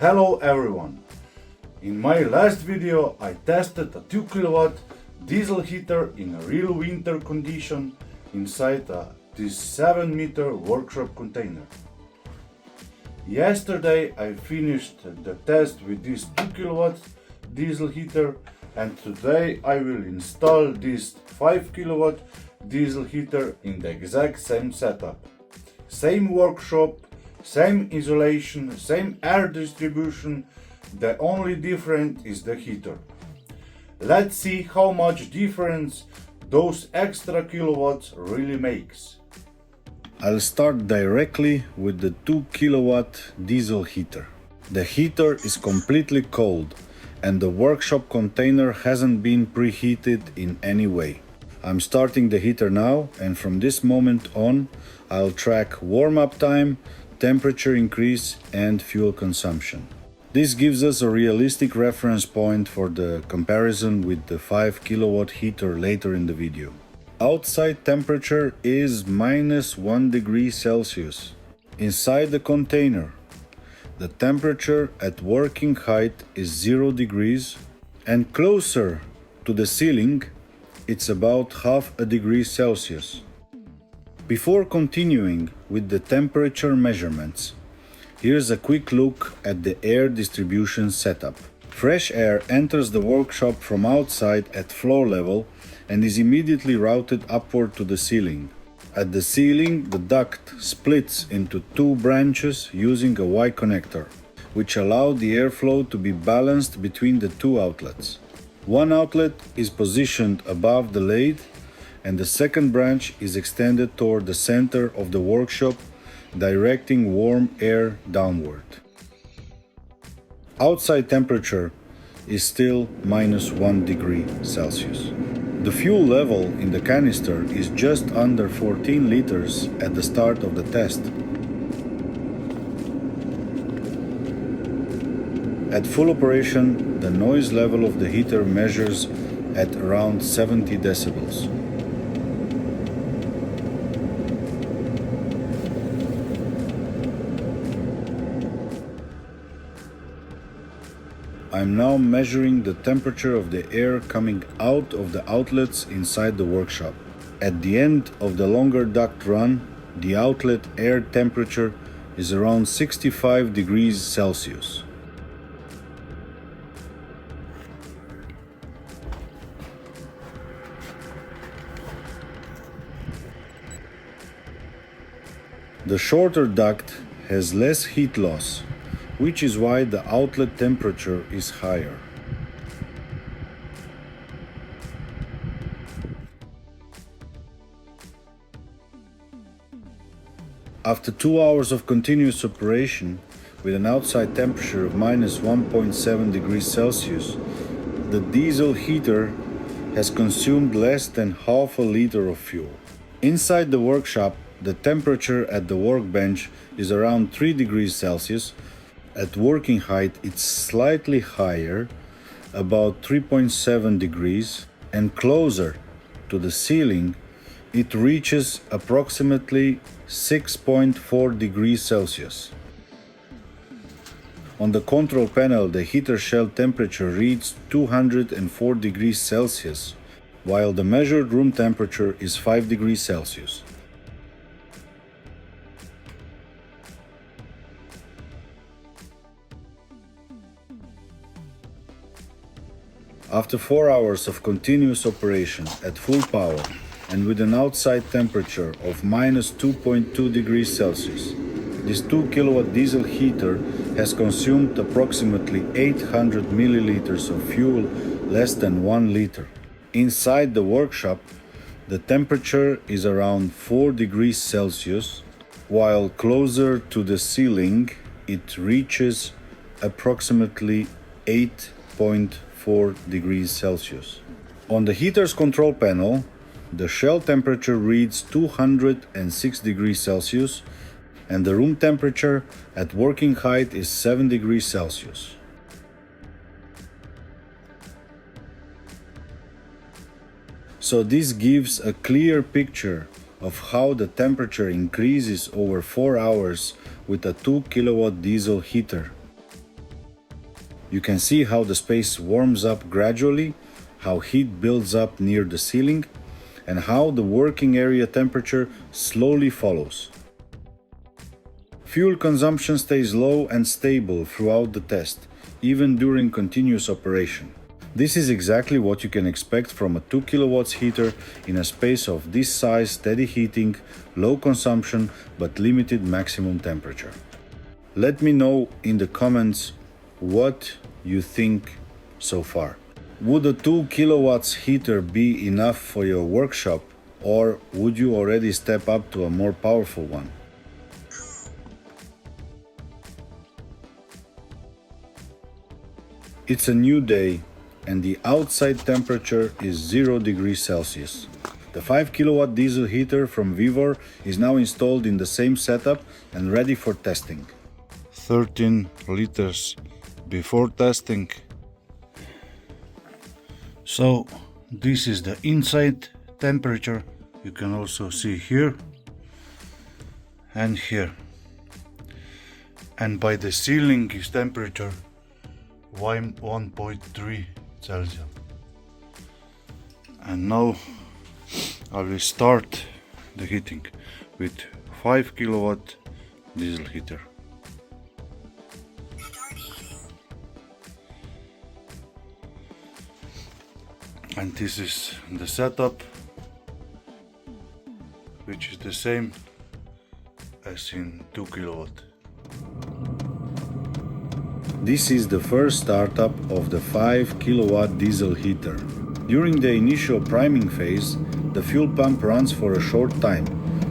Hello everyone! In my last video I tested a 2 kW diesel heater in a real winter condition inside this 7 meter workshop container. Yesterday I finished the test with this 2 kW diesel heater, and today I will install this 5 kW diesel heater in the exact same setup. Same workshop, same insulation, same air distribution, the only difference is the heater. Let's see how much difference those extra kilowatts really makes. I'll start directly with the 2 kilowatt diesel heater. The heater is completely cold and the workshop container hasn't been preheated in any way. I'm starting the heater now, and from this moment on I'll track warm-up time, temperature increase and fuel consumption. This gives us a realistic reference point for the comparison with the 5 kilowatt heater later in the video. Outside temperature is -1 degree Celsius. Inside the container, the temperature at working height is 0 degrees, and closer to the ceiling it's about half a degree Celsius. Before continuing with the temperature measurements, here's a quick look at the air distribution setup. Fresh air enters the workshop from outside at floor level and is immediately routed upward to the ceiling. At the ceiling, the duct splits into two branches using a Y connector, which allow the airflow to be balanced between the two outlets. One outlet is positioned above the lathe, and the second branch is extended toward the center of the workshop, directing warm air downward. Outside temperature is still -1 degree Celsius. The fuel level in the canister is just under 14 liters at the start of the test. At full operation, the noise level of the heater measures at around 70 decibels. I'm now measuring the temperature of the air coming out of the outlets inside the workshop. At the end of the longer duct run, the outlet air temperature is around 65 degrees Celsius. The shorter duct has less heat loss, which is why the outlet temperature is higher. After 2 hours of continuous operation, with an outside temperature of -1.7 degrees Celsius, the diesel heater has consumed less than half a liter of fuel. Inside the workshop, the temperature at the workbench is around 3 degrees Celsius. At working height it's slightly higher, about 3.7 degrees, and closer to the ceiling it reaches approximately 6.4 degrees Celsius. On the control panel, the heater shell temperature reads 204 degrees Celsius, while the measured room temperature is 5 degrees Celsius. After 4 hours of continuous operation at full power and with an outside temperature of -2.2 degrees Celsius, this 2 kilowatt diesel heater has consumed approximately 800 milliliters of fuel, less than 1 liter. Inside the workshop, the temperature is around 4 degrees Celsius, while closer to the ceiling it reaches approximately 8.4 degrees Celsius. On the heater's control panel, the shell temperature reads 206 degrees Celsius and the room temperature at working height is 7 degrees Celsius. So this gives a clear picture of how the temperature increases over 4 hours with a 2 kilowatt diesel heater. You can see how the space warms up gradually, how heat builds up near the ceiling, and how the working area temperature slowly follows. Fuel consumption stays low and stable throughout the test, even during continuous operation. This is exactly what you can expect from a 2 kilowatts heater in a space of this size, steady heating, low consumption, but limited maximum temperature. Let me know in the comments what you think so far. Would a 2 kilowatts heater be enough for your workshop, or would you already step up to a more powerful one? It's a new day and the outside temperature is 0 degrees Celsius. The 5 kilowatt diesel heater from Vivor is now installed in the same setup and ready for testing. 13 liters before testing. So this is the inside temperature. You can also see here and here. And by the ceiling is temperature 1.3 Celsius. And now I will start the heating with 5 kilowatt diesel heater. And this is the setup, which is the same as in 2 kilowatt. This is the first startup of the 5 kilowatt diesel heater. During the initial priming phase, the fuel pump runs for a short time,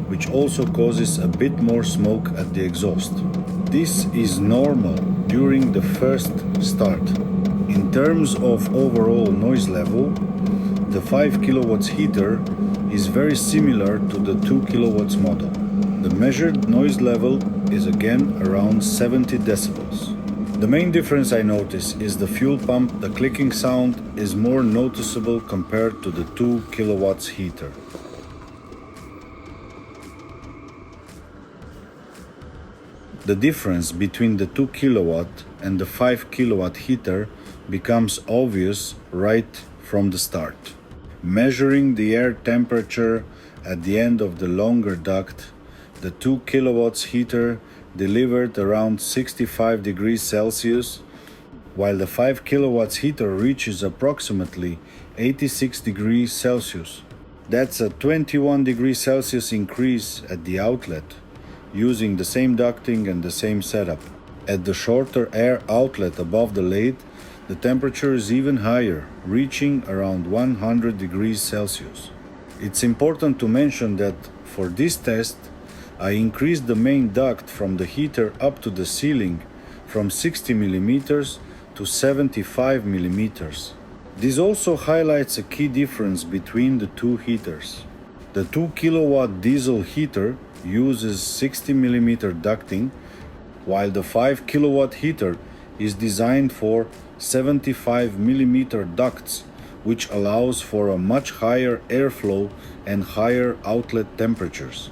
which also causes a bit more smoke at the exhaust. This is normal during the first start. In terms of overall noise level, the 5 kilowatts heater is very similar to the 2 kilowatts model. The measured noise level is again around 70 decibels. The main difference I notice is the fuel pump. The clicking sound is more noticeable compared to the 2 kilowatts heater. The difference between the 2 kilowatt and the 5 kilowatt heater becomes obvious right from the start. Measuring the air temperature at the end of the longer duct, the 2 kilowatts heater delivered around 65 degrees Celsius, while the 5 kilowatts heater reaches approximately 86 degrees Celsius. That's a 21 degrees Celsius increase at the outlet, using the same ducting and the same setup. At the shorter air outlet above the lathe, the temperature is even higher, reaching around 100 degrees Celsius. It's important to mention that for this test, I increased the main duct from the heater up to the ceiling from 60 mm to 75 mm. This also highlights a key difference between the two heaters. The 2 kilowatt diesel heater uses 60 mm ducting, while the 5 kilowatt heater is designed for 75 mm ducts, which allows for a much higher airflow and higher outlet temperatures.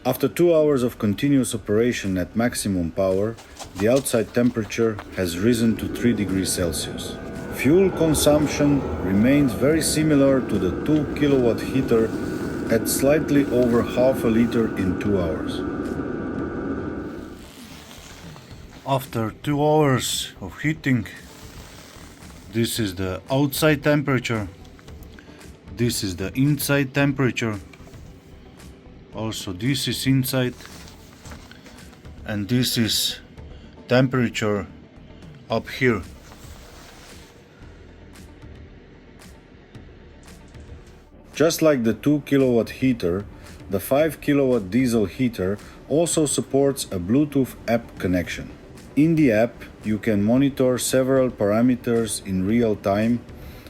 After 2 hours of continuous operation at maximum power, the outside temperature has risen to 3 degrees Celsius. Fuel consumption remains very similar to the 2 kilowatt heater at slightly over half a liter in 2 hours. After 2 hours of heating, this is the outside temperature, this is the inside temperature. Also this is inside, and this is temperature up here. Just like the 2 kilowatt heater, the 5 kilowatt diesel heater also supports a Bluetooth app connection. In the app, you can monitor several parameters in real time,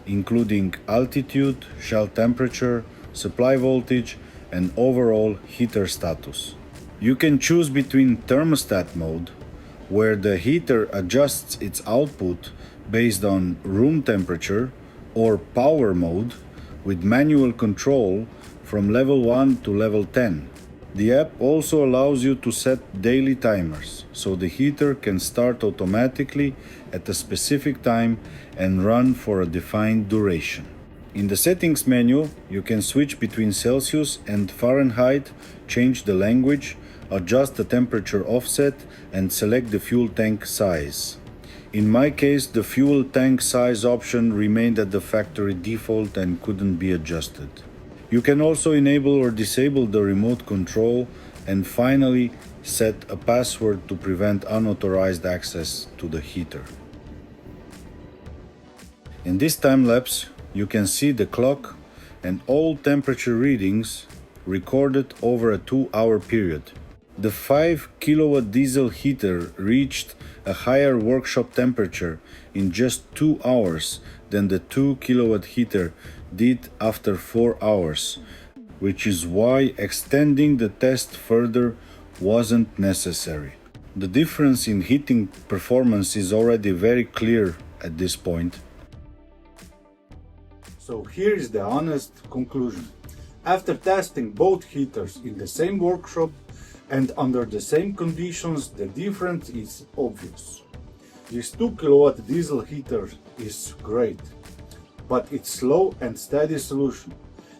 including altitude, shell temperature, supply voltage, and overall heater status. You can choose between thermostat mode, where the heater adjusts its output based on room temperature, or power mode, with manual control from level 1 to level 10. The app also allows you to set daily timers, so the heater can start automatically at a specific time and run for a defined duration. In the settings menu, you can switch between Celsius and Fahrenheit, change the language, adjust the temperature offset, and select the fuel tank size. In my case, the fuel tank size option remained at the factory default and couldn't be adjusted. You can also enable or disable the remote control, and finally set a password to prevent unauthorized access to the heater. In this time lapse, you can see the clock and all temperature readings recorded over a 2-hour period. The 5 kilowatt diesel heater reached a higher workshop temperature in just 2 hours than the 2 kilowatt heater did after 4 hours, which is why extending the test further wasn't necessary. The difference in heating performance is already very clear at this point. So here is the honest conclusion. After testing both heaters in the same workshop and under the same conditions, the difference is obvious. This 2 kilowatt diesel heater is great, but it's slow and steady solution.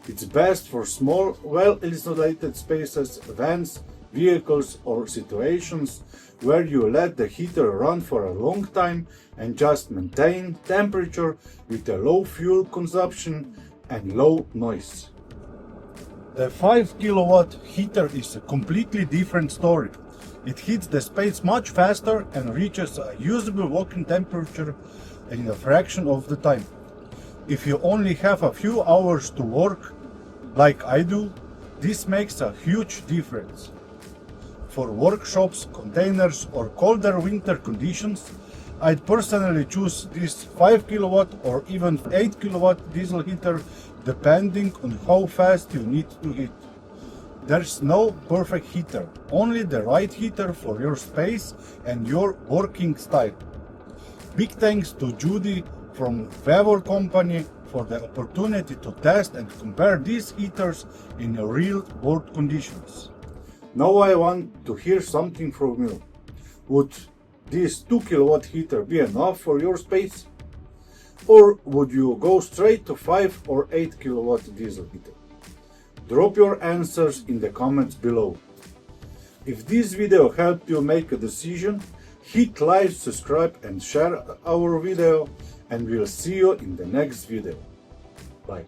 It's best for small, well-isolated spaces, vans, vehicles, or situations where you let the heater run for a long time and just maintain temperature with a low fuel consumption and low noise. The 5 kilowatt heater is a completely different story. It heats the space much faster and reaches a usable working temperature in a fraction of the time. If you only have a few hours to work, like I do, this makes a huge difference. For workshops, containers, or colder winter conditions, I'd personally choose this 5 kilowatt or even 8 kilowatt diesel heater depending on how fast you need to heat. There's no perfect heater, only the right heater for your space and your working style. Big thanks to Judy from Favor Company for the opportunity to test and compare these heaters in real world conditions. Now I want to hear something from you. Would this 2 kilowatt heater be enough for your space? Or would you go straight to 5 or 8 kilowatt diesel heater? Drop your answers in the comments below. If this video helped you make a decision, hit like, subscribe and share our video, and we'll see you in the next video. Bye.